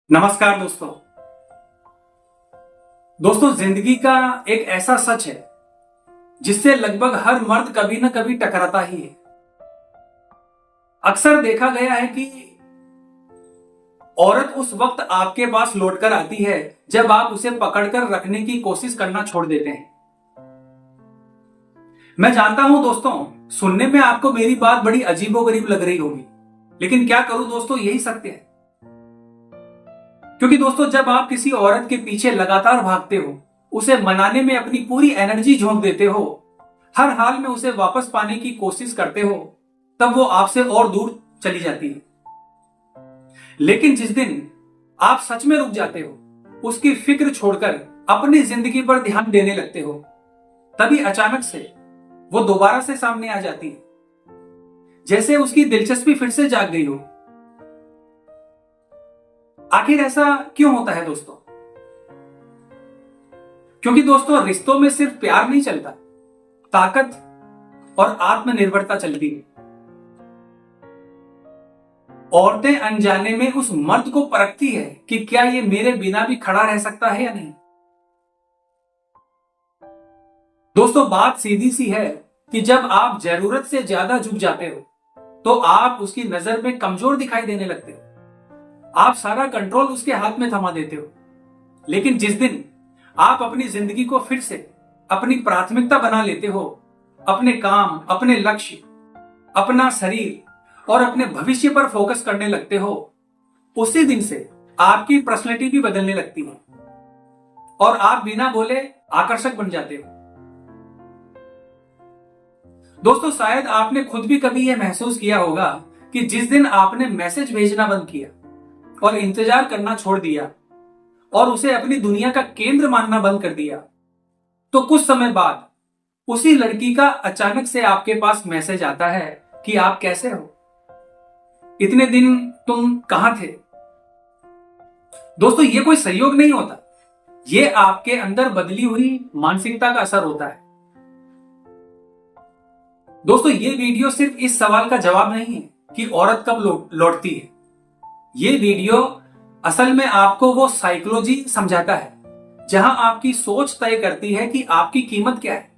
नमस्कार दोस्तों। जिंदगी का एक ऐसा सच है जिससे लगभग हर मर्द कभी न कभी टकराता ही है। अक्सर देखा गया है कि औरत उस वक्त आपके पास लौटकर आती है जब आप उसे पकड़कर रखने की कोशिश करना छोड़ देते हैं। मैं जानता हूं दोस्तों, सुनने में आपको मेरी बात बड़ी अजीबोगरीब लग रही होगी, लेकिन क्या करूं दोस्तों, यही सत्य है। क्योंकि दोस्तों, जब आप किसी औरत के पीछे लगातार भागते हो, उसे मनाने में अपनी पूरी एनर्जी झोंक देते हो, हर हाल में उसे वापस पाने की कोशिश करते हो, तब वो आपसे और दूर चली जाती है। लेकिन जिस दिन आप सच में रुक जाते हो, उसकी फिक्र छोड़कर अपनी जिंदगी पर ध्यान देने लगते हो, तभी अचानक से वो दोबारा से सामने आ जाती है, जैसे उसकी दिलचस्पी फिर से जाग गई हो। आखिर ऐसा क्यों होता है दोस्तों? क्योंकि दोस्तों, रिश्तों में सिर्फ प्यार नहीं चलता, ताकत और आत्मनिर्भरता चलती है। औरतें अनजाने में उस मर्द को परखती है कि क्या ये मेरे बिना भी खड़ा रह सकता है या नहीं। दोस्तों, बात सीधी सी है कि जब आप जरूरत से ज्यादा झुक जाते हो, तो आप उसकी नजर में कमजोर दिखाई देने लगते हो। आप सारा कंट्रोल उसके हाथ में थमा देते हो। लेकिन जिस दिन आप अपनी जिंदगी को फिर से अपनी प्राथमिकता बना लेते हो, अपने काम, अपने लक्ष्य, अपना शरीर और अपने भविष्य पर फोकस करने लगते हो, उसी दिन से आपकी पर्सनैलिटी भी बदलने लगती है और आप बिना बोले आकर्षक बन जाते हो। दोस्तों, शायद आपने खुद भी कभी यह महसूस किया होगा कि जिस दिन आपने मैसेज भेजना बंद किया और इंतजार करना छोड़ दिया और उसे अपनी दुनिया का केंद्र मानना बंद कर दिया, तो कुछ समय बाद उसी लड़की का अचानक से आपके पास मैसेज आता है कि आप कैसे हो, इतने दिन तुम कहां थे। दोस्तों, ये कोई संयोग नहीं होता, ये आपके अंदर बदली हुई मानसिकता का असर होता है। दोस्तों, ये वीडियो सिर्फ इस सवाल का जवाब नहीं है कि औरत कब लौटती है। ये वीडियो असल में आपको वो साइकोलॉजी समझाता है जहां आपकी सोच तय करती है कि आपकी कीमत क्या है।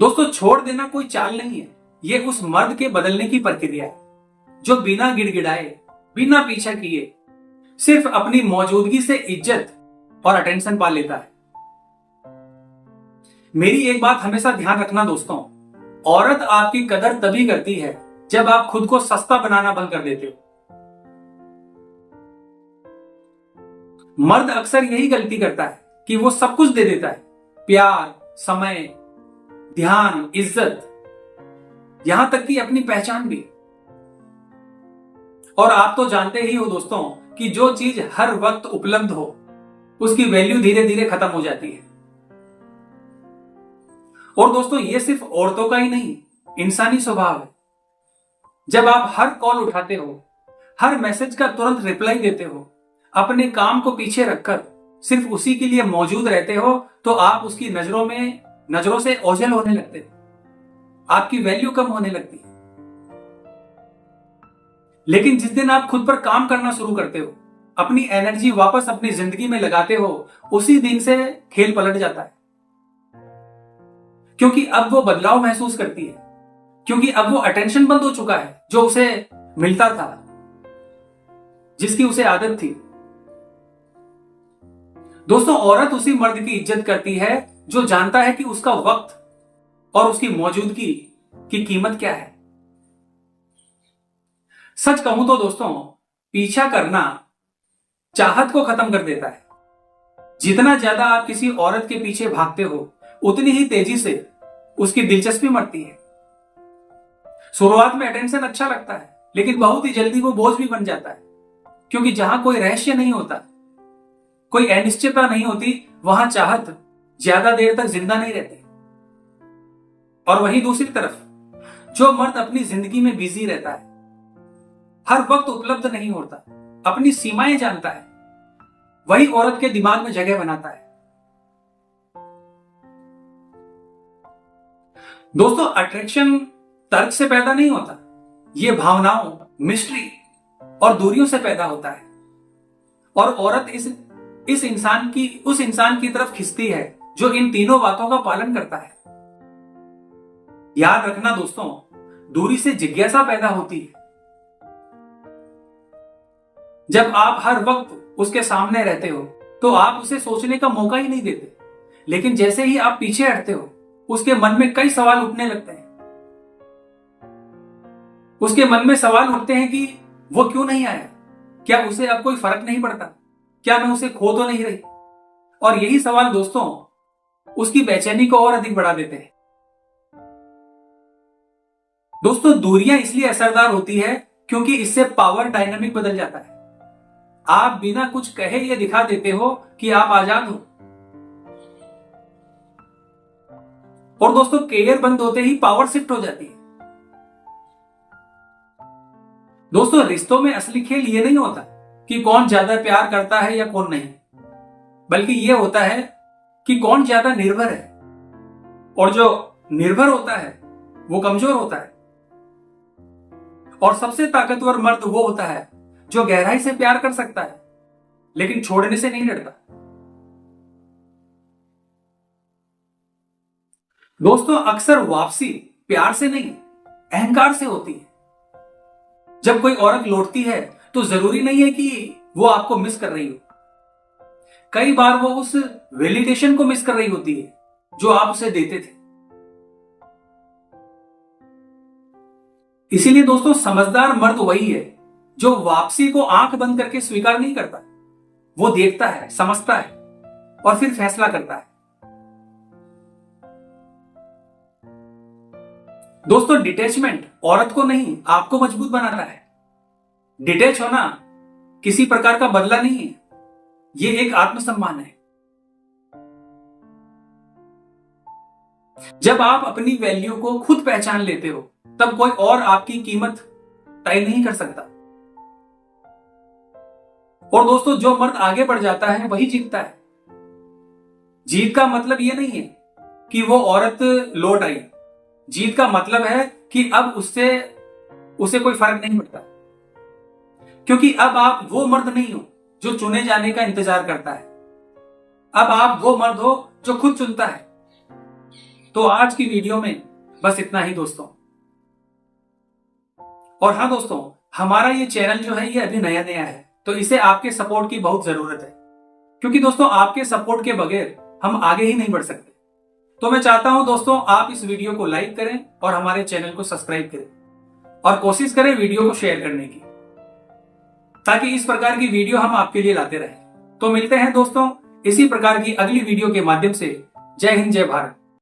दोस्तों, छोड़ देना कोई चाल नहीं है, ये उस मर्द के बदलने की प्रक्रिया है जो बिना गिड़गिड़ाए, बिना पीछा किए, सिर्फ अपनी मौजूदगी से इज्जत और अटेंशन पा लेता है। मेरी एक बात हमेशा ध्यान रखना दोस्तों, औरत आपकी कदर तभी करती है जब आप खुद को सस्ता बनाना बंद कर देते हो। मर्द अक्सर यही गलती करता है कि वो सब कुछ दे देता है, प्यार, समय, ध्यान, इज्जत, यहां तक कि अपनी पहचान भी। और आप तो जानते ही हो दोस्तों कि जो चीज हर वक्त उपलब्ध हो, उसकी वैल्यू धीरे धीरे खत्म हो जाती है। और दोस्तों, ये सिर्फ औरतों का ही नहीं, इंसानी स्वभाव है। जब आप हर कॉल उठाते हो, हर मैसेज का तुरंत रिप्लाई देते हो, अपने काम को पीछे रखकर सिर्फ उसी के लिए मौजूद रहते हो, तो आप उसकी नजरों से ओझल होने लगते हो, आपकी वैल्यू कम होने लगती है। लेकिन जिस दिन आप खुद पर काम करना शुरू करते हो, अपनी एनर्जी वापस अपनी जिंदगी में लगाते हो, उसी दिन से खेल पलट जाता है। क्योंकि अब वो बदलाव महसूस करती है, क्योंकि अब वो अटेंशन बंद हो चुका है जो उसे मिलता था, जिसकी उसे आदत थी। दोस्तों, औरत उसी मर्द की इज्जत करती है जो जानता है कि उसका वक्त और उसकी मौजूदगी की कीमत क्या है। सच कहूं तो दोस्तों, पीछा करना चाहत को खत्म कर देता है। जितना ज्यादा आप किसी औरत के पीछे भागते हो, उतनी ही तेजी से उसकी दिलचस्पी मरती है। शुरुआत में अटेंशन अच्छा लगता है, लेकिन बहुत ही जल्दी वो बोझ भी बन जाता है, क्योंकि जहां कोई रहस्य नहीं होता, कोई अनिश्चितता नहीं होती, वहां चाहत ज्यादा देर तक जिंदा नहीं रहती। और वहीं दूसरी तरफ, जो मर्द अपनी जिंदगी में बिजी रहता है, हर वक्त उपलब्ध नहीं होता, अपनी सीमाएं जानता है, वही औरत के दिमाग में जगह बनाता है। दोस्तों, अट्रैक्शन तर्क से पैदा नहीं होता, ये भावनाओं, मिस्ट्री और दूरियों से पैदा होता है। और औरत उस इंसान की तरफ खिंचती है जो इन तीनों बातों का पालन करता है। याद रखना दोस्तों, दूरी से जिज्ञासा पैदा होती है। जब आप हर वक्त उसके सामने रहते हो तो आप उसे सोचने का मौका ही नहीं देते, लेकिन जैसे ही आप पीछे हटते हो उसके मन में कई सवाल उठने लगते हैं। उसके मन में सवाल उठते हैं कि वो क्यों नहीं आया, क्या उसे अब कोई फर्क नहीं पड़ता, क्या मैं उसे खो तो नहीं रही। और यही सवाल दोस्तों उसकी बेचैनी को और अधिक बढ़ा देते हैं। दोस्तों दूरियां इसलिए असरदार होती है क्योंकि इससे पावर डायनामिक बदल जाता है। आप बिना कुछ कहे ये दिखा देते हो कि आप आजाद हो। और दोस्तों कैरियर बंद होते ही पावर शिफ्ट हो जाती है। दोस्तों रिश्तों में असली खेल ये नहीं होता कि कौन ज्यादा प्यार करता है या कौन नहीं, बल्कि ये होता है कि कौन ज्यादा निर्भर है। और जो निर्भर होता है वो कमजोर होता है। और सबसे ताकतवर मर्द वो होता है जो गहराई से प्यार कर सकता है लेकिन छोड़ने से नहीं डरता। दोस्तों अक्सर वापसी प्यार से नहीं, अहंकार से होती है। जब कोई औरत लौटती है तो जरूरी नहीं है कि वो आपको मिस कर रही हो। कई बार वो उस वैलिडेशन को मिस कर रही होती है जो आप उसे देते थे। इसीलिए दोस्तों समझदार मर्द वही है जो वापसी को आंख बंद करके स्वीकार नहीं करता। वो देखता है, समझता है और फिर फैसला करता है। दोस्तों डिटैचमेंट औरत को नहीं, आपको मजबूत बनाता है। डिटैच होना किसी प्रकार का बदला नहीं है, ये एक आत्मसम्मान है। जब आप अपनी वैल्यू को खुद पहचान लेते हो तब कोई और आपकी कीमत तय नहीं कर सकता। और दोस्तों जो मर्द आगे बढ़ जाता है वही जीतता है। जीत का मतलब यह नहीं है कि वो औरत लौट आई। जीत का मतलब है कि अब उसे कोई फर्क नहीं पड़ता, क्योंकि अब आप वो मर्द नहीं हो जो चुने जाने का इंतजार करता है। अब आप वो मर्द हो जो खुद चुनता है। तो आज की वीडियो में बस इतना ही दोस्तों। और हाँ दोस्तों, हमारा ये चैनल जो है ये अभी नया नया है, तो इसे आपके सपोर्ट की बहुत जरूरत है, क्योंकि दोस्तों आपके सपोर्ट के बगैर हम आगे ही नहीं बढ़ सकते। तो मैं चाहता हूं दोस्तों आप इस वीडियो को लाइक करें और हमारे चैनल को सब्सक्राइब करें और कोशिश करें वीडियो को शेयर करने की, ताकि इस प्रकार की वीडियो हम आपके लिए लाते रहें। तो मिलते हैं दोस्तों इसी प्रकार की अगली वीडियो के माध्यम से। जय हिंद, जय भारत।